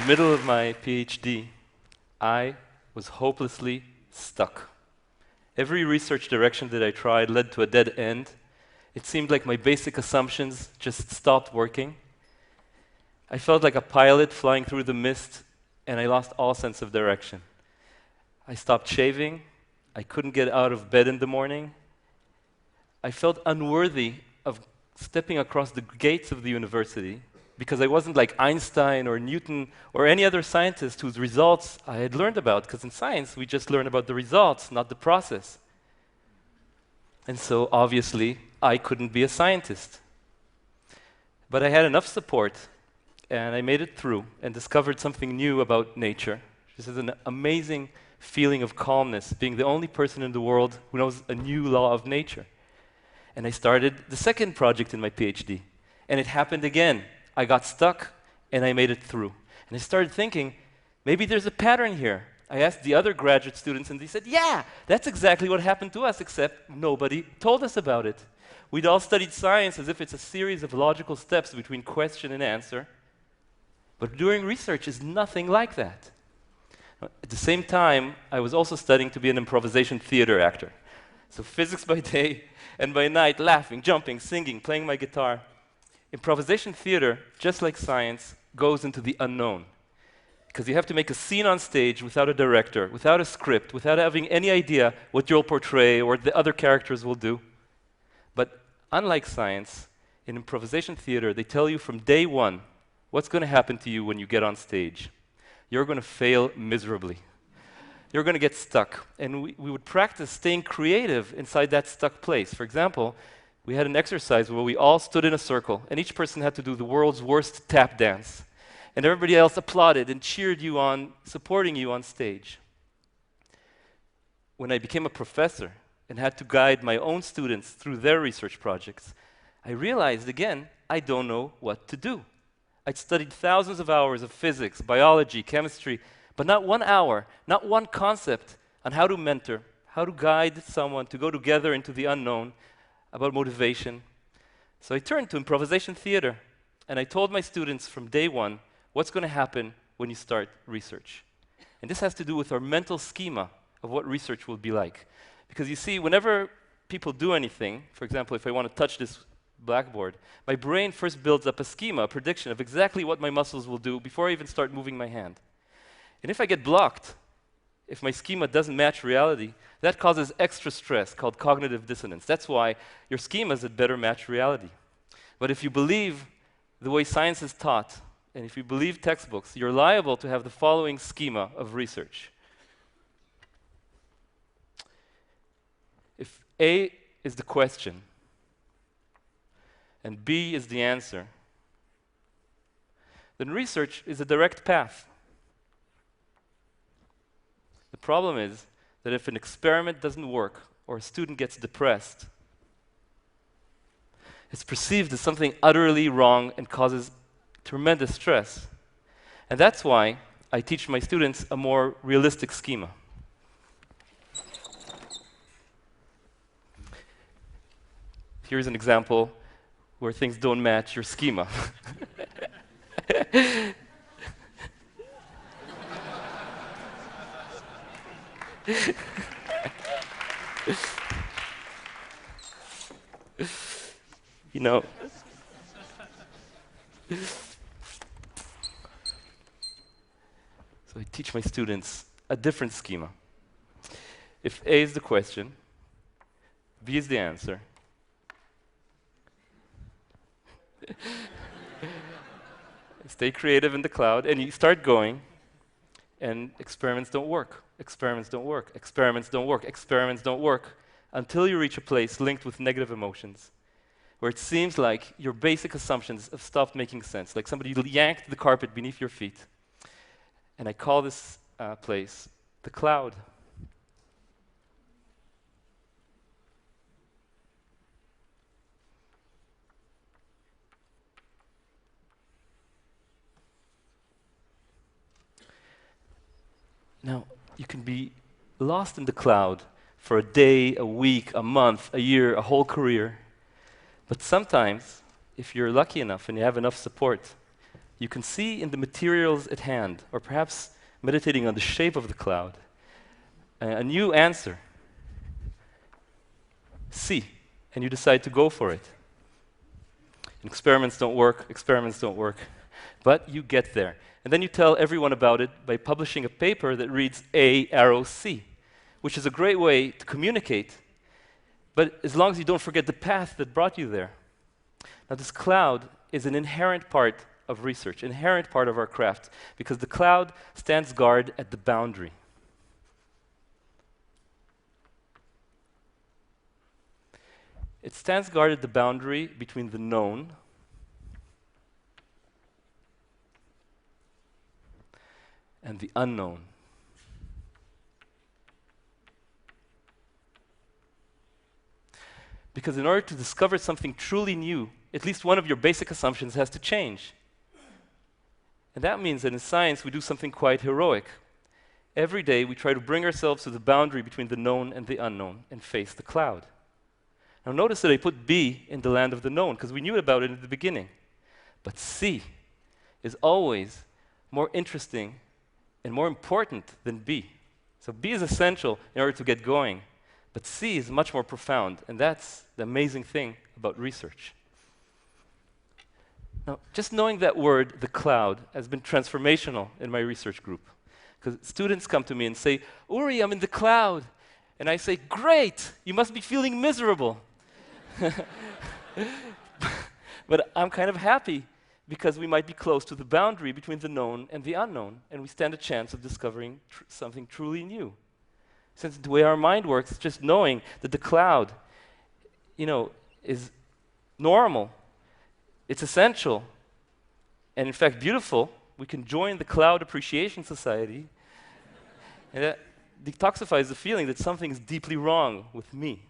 the middle of my PhD, I was hopelessly stuck. Every research direction that I tried led to a dead end. It seemed like my basic assumptions just stopped working. I felt like a pilot flying through the mist, and I lost all sense of direction. I stopped shaving. I couldn't get out of bed in the morning. I felt unworthy of stepping across the gates of the university because I wasn't like Einstein or Newton or any other scientist whose results I had learned about, because in science we just learn about the results, not the process. And so obviously I couldn't be a scientist. But I had enough support, and I made it through and discovered something new about nature. This is an amazing feeling of calmness, being the only person in the world who knows a new law of nature. And I started the second project in my PhD. And it happened again. I got stuck, and I made it through. And I started thinking, maybe there's a pattern here. I asked the other graduate students, and they said, yeah, that's exactly what happened to us, except nobody told us about it. We'd all studied science as if it's a series of logical steps between question and answer. But doing research is nothing like that. At the same time, I was also studying to be an improvisation theater actor. So physics by day, and by night, laughing, jumping, singing, playing my guitar. Improvisation theater, just like science, goes into the unknown. Because you have to make a scene on stage without a director, without a script, without having any idea what you'll portray or the other characters will do. But unlike science, in improvisation theater, they tell you from day one what's going to happen to you when you get on stage. You're going to fail miserably. You're going to get stuck. And we would practice staying creative inside that stuck place. For example, we had an exercise where we all stood in a circle, and each person had to do the world's worst tap dance. And everybody else applauded and cheered you on, supporting you on stage. When I became a professor and had to guide my own students through their research projects, I realized again, I don't know what to do. I'd studied thousands of hours of physics, biology, chemistry, but not 1 hour, not one concept on how to mentor, how to guide someone to go together into the unknown, about motivation. So I turned to improvisation theater, and I told my students from day one what's going to happen when you start research. And this has to do with our mental schema of what research will be like. Because you see, whenever people do anything, for example, if I want to touch this blackboard, my brain first builds up a schema, a prediction of exactly what my muscles will do before I even start moving my hand. And if I get blocked, if my schema doesn't match reality, that causes extra stress called cognitive dissonance. That's why your schemas had better match reality. But if you believe the way science is taught, and if you believe textbooks, you're liable to have the following schema of research. If A is the question, and B is the answer, then research is a direct path. The problem is that if an experiment doesn't work or a student gets depressed, it's perceived as something utterly wrong and causes tremendous stress. And that's why I teach my students a more realistic schema. Here's an example where things don't match your schema. You know, so I teach my students a different schema. If A is the question, B is the answer, stay creative in the cloud, and you start going, and experiments don't work. Experiments don't work. Experiments don't work. Experiments don't work until you reach a place linked with negative emotions, where it seems like your basic assumptions have stopped making sense, like somebody yanked the carpet beneath your feet. And I call this place the cloud. Now, you can be lost in the cloud for a day, a week, a month, a year, a whole career. But sometimes, if you're lucky enough and you have enough support, you can see in the materials at hand, or perhaps meditating on the shape of the cloud, a new answer. See, and you decide to go for it. And experiments don't work, but you get there. And then you tell everyone about it by publishing a paper that reads A arrow C, which is a great way to communicate, but as long as you don't forget the path that brought you there. Now, this cloud is an inherent part of research, inherent part of our craft, because the cloud stands guard at the boundary. It stands guard at the boundary between the known and the unknown. Because in order to discover something truly new, at least one of your basic assumptions has to change. And that means that in science we do something quite heroic. Every day we try to bring ourselves to the boundary between the known and the unknown and face the cloud. Now notice that I put B in the land of the known, because we knew about it in the beginning. But C is always more interesting and more important than B. So B is essential in order to get going, but C is much more profound, and that's the amazing thing about research. Now, just knowing that word, the cloud, has been transformational in my research group. Because students come to me and say, Uri, I'm in the cloud. And I say, great, you must be feeling miserable. But I'm kind of happy because we might be close to the boundary between the known and the unknown, and we stand a chance of discovering something truly new. Since the way our mind works, just knowing that the cloud, is normal, it's essential, and in fact beautiful, we can join the Cloud Appreciation Society, and that detoxifies the feeling that something is deeply wrong with me.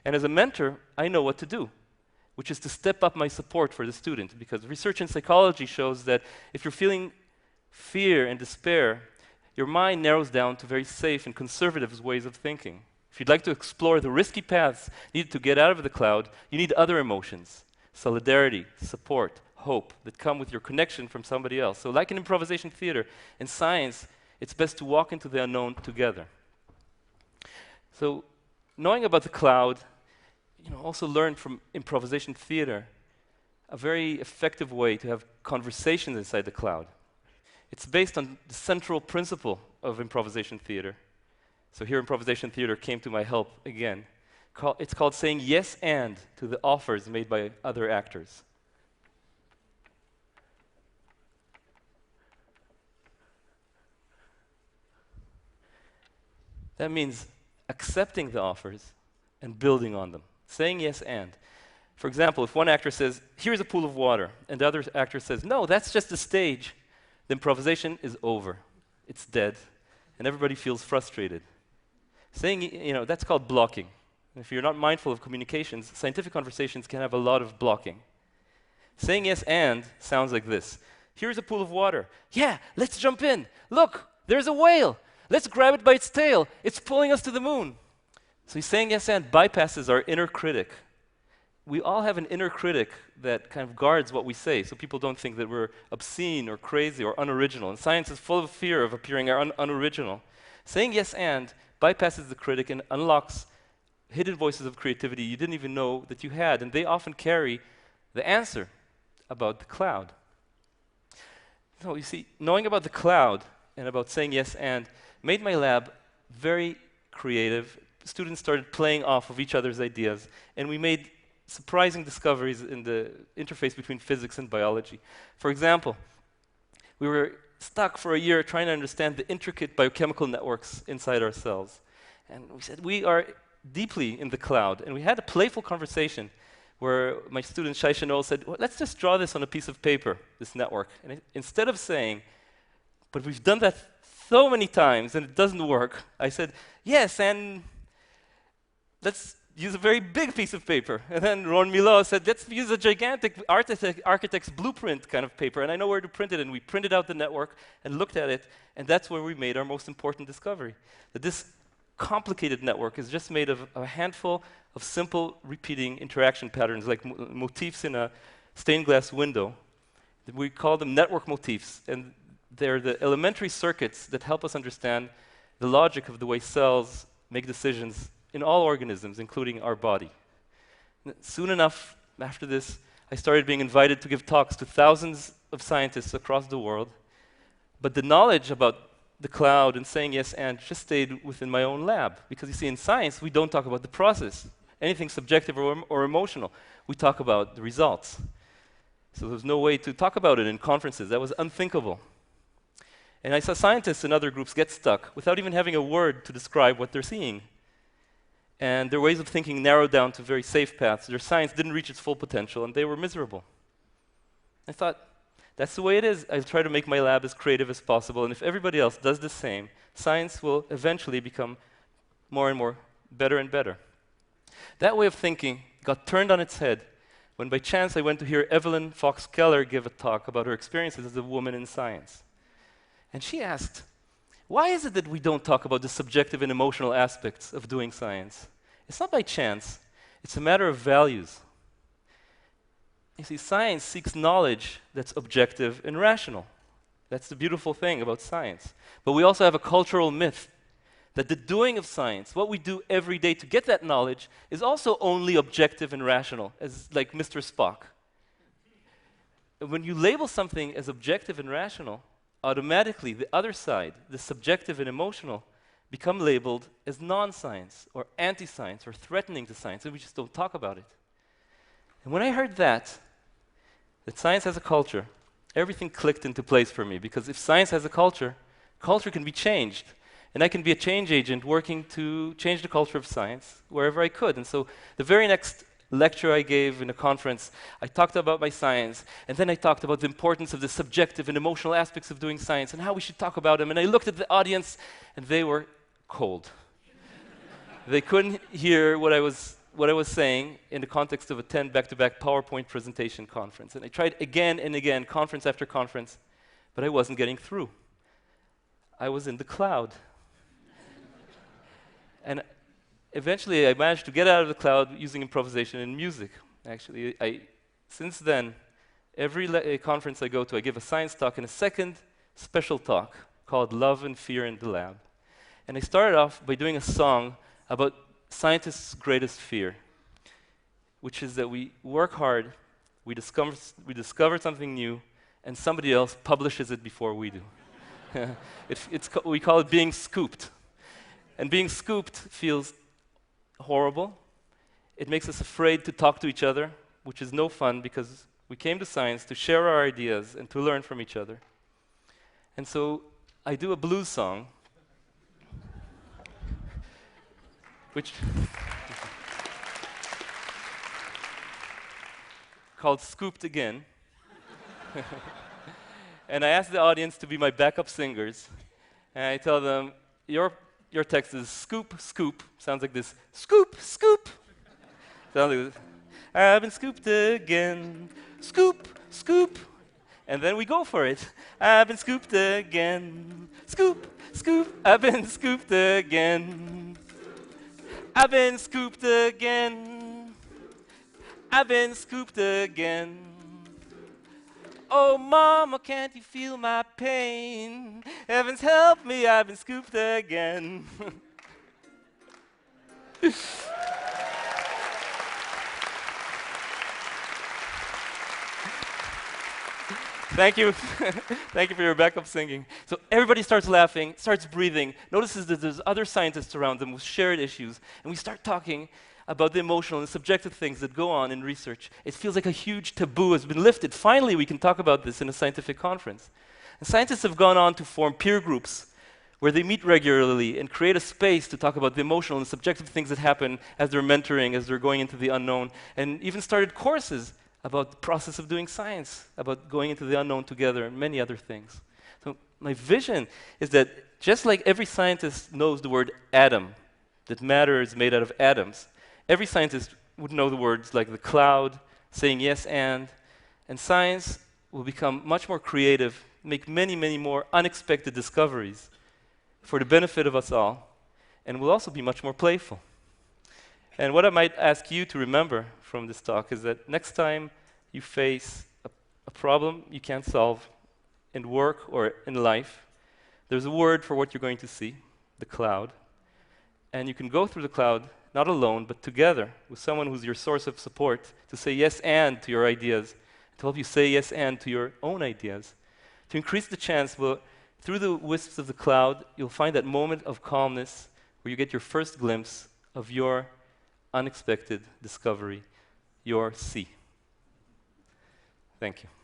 And as a mentor, I know what to do, which is to step up my support for the student, because research in psychology shows that if you're feeling fear and despair, your mind narrows down to very safe and conservative ways of thinking. If you'd like to explore the risky paths needed to get out of the cloud, you need other emotions: solidarity, support, hope, that come with your connection from somebody else. So like in improvisation theater, in science, it's best to walk into the unknown together. So knowing about the cloud, also learn from improvisation theater a very effective way to have conversations inside the cloud. It's based on the central principle of improvisation theater. So here improvisation theater came to my help again. It's called saying yes and to the offers made by other actors. That means accepting the offers and building on them. Saying yes and. For example, if one actor says, here's a pool of water, and the other actor says, no, that's just a stage, the improvisation is over. It's dead, and everybody feels frustrated. Saying, that's called blocking. If you're not mindful of communications, scientific conversations can have a lot of blocking. Saying yes and sounds like this. Here's a pool of water. Yeah, let's jump in. Look, there's a whale. Let's grab it by its tail. It's pulling us to the moon. So saying yes and bypasses our inner critic. We all have an inner critic that kind of guards what we say, so people don't think that we're obscene or crazy or unoriginal. And science is full of fear of appearing unoriginal. Saying yes and bypasses the critic and unlocks hidden voices of creativity you didn't even know that you had, and they often carry the answer about the cloud. So you see, knowing about the cloud and about saying yes and made my lab very creative. Students started playing off of each other's ideas, and we made surprising discoveries in the interface between physics and biology. For example, we were stuck for a year trying to understand the intricate biochemical networks inside our cells. And we said, we are deeply in the cloud. And we had a playful conversation where my student Shai Chanol said, well, let's just draw this on a piece of paper, this network. And instead of saying, but we've done that so many times and it doesn't work, I said, yes, and let's use a very big piece of paper. And then Ron Milo said, let's use a gigantic architect's blueprint kind of paper, and I know where to print it. And we printed out the network and looked at it, and that's where we made our most important discovery, that this complicated network is just made of a handful of simple repeating interaction patterns, like motifs in a stained glass window, We call them network motifs, and they're the elementary circuits that help us understand the logic of the way cells make decisions in all organisms, including our body. Soon enough, after this, I started being invited to give talks to thousands of scientists across the world, but the knowledge about the cloud and saying yes and just stayed within my own lab. Because you see, in science, we don't talk about the process, anything subjective or emotional. We talk about the results. So there was no way to talk about it in conferences. That was unthinkable. And I saw scientists in other groups get stuck without even having a word to describe what they're seeing. And their ways of thinking narrowed down to very safe paths. Their science didn't reach its full potential, and they were miserable. I thought, that's the way it is. I'll try to make my lab as creative as possible, and if everybody else does the same, science will eventually become more and more better and better. That way of thinking got turned on its head when by chance I went to hear Evelyn Fox Keller give a talk about her experiences as a woman in science. And she asked, why is it that we don't talk about the subjective and emotional aspects of doing science? It's not by chance. It's a matter of values. You see, science seeks knowledge that's objective and rational. That's the beautiful thing about science. But we also have a cultural myth that the doing of science, what we do every day to get that knowledge, is also only objective and rational, as like Mr. Spock. And when you label something as objective and rational, automatically the other side, the subjective and emotional, become labeled as non-science or anti-science or threatening to science, and we just don't talk about it. And when I heard that science has a culture, everything clicked into place for me, because if science has a culture, culture can be changed. And I can be a change agent working to change the culture of science wherever I could. And so the very next lecture I gave in a conference, I talked about my science, and then I talked about the importance of the subjective and emotional aspects of doing science and how we should talk about them. And I looked at the audience, and they were cold. They couldn't hear what I was saying in the context of a 10 back-to-back PowerPoint presentation conference. And I tried again and again, conference after conference, but I wasn't getting through. I was in the cloud. And eventually, I managed to get out of the cloud using improvisation and music. Actually, since then, every conference I go to, I give a science talk and a second special talk called Love and Fear in the Lab. And I started off by doing a song about scientists' greatest fear, which is that we work hard, we discover something new, and somebody else publishes it before we do. We call it being scooped. And being scooped feels horrible. It makes us afraid to talk to each other, which is no fun because we came to science to share our ideas and to learn from each other. And so I do a blues song, which called Scooped Again. And I ask the audience to be my backup singers. And I tell them, your text is scoop, scoop. Sounds like this. Scoop, scoop. Sounds like this. I've been scooped again. Scoop, scoop. And then we go for it. I've been scooped again. Scoop, scoop. I've been scooped again. I've been scooped again. I've been scooped again. Oh, Mama, can't you feel my pain? Heavens help me, I've been scooped again. Thank you. Thank you for your backup singing. So everybody starts laughing, starts breathing, notices that there's other scientists around them with shared issues, and we start talking about the emotional and subjective things that go on in research. It feels like a huge taboo has been lifted. Finally, we can talk about this in a scientific conference. And scientists have gone on to form peer groups where they meet regularly and create a space to talk about the emotional and subjective things that happen as they're mentoring, as they're going into the unknown, and even started courses about the process of doing science, about going into the unknown together, and many other things. So my vision is that just like every scientist knows the word atom, that matter is made out of atoms, every scientist would know the words like the cloud, saying yes and science will become much more creative, make many, many more unexpected discoveries for the benefit of us all, and will also be much more playful. And what I might ask you to remember from this talk is that next time you face a problem you can't solve in work or in life, there's a word for what you're going to see, the cloud. And you can go through the cloud, not alone, but together with someone who's your source of support to say yes and to your ideas, to help you say yes and to your own ideas. To increase the chance, well, through the wisps of the cloud, you'll find that moment of calmness where you get your first glimpse of your unexpected discovery, your sea. Thank you.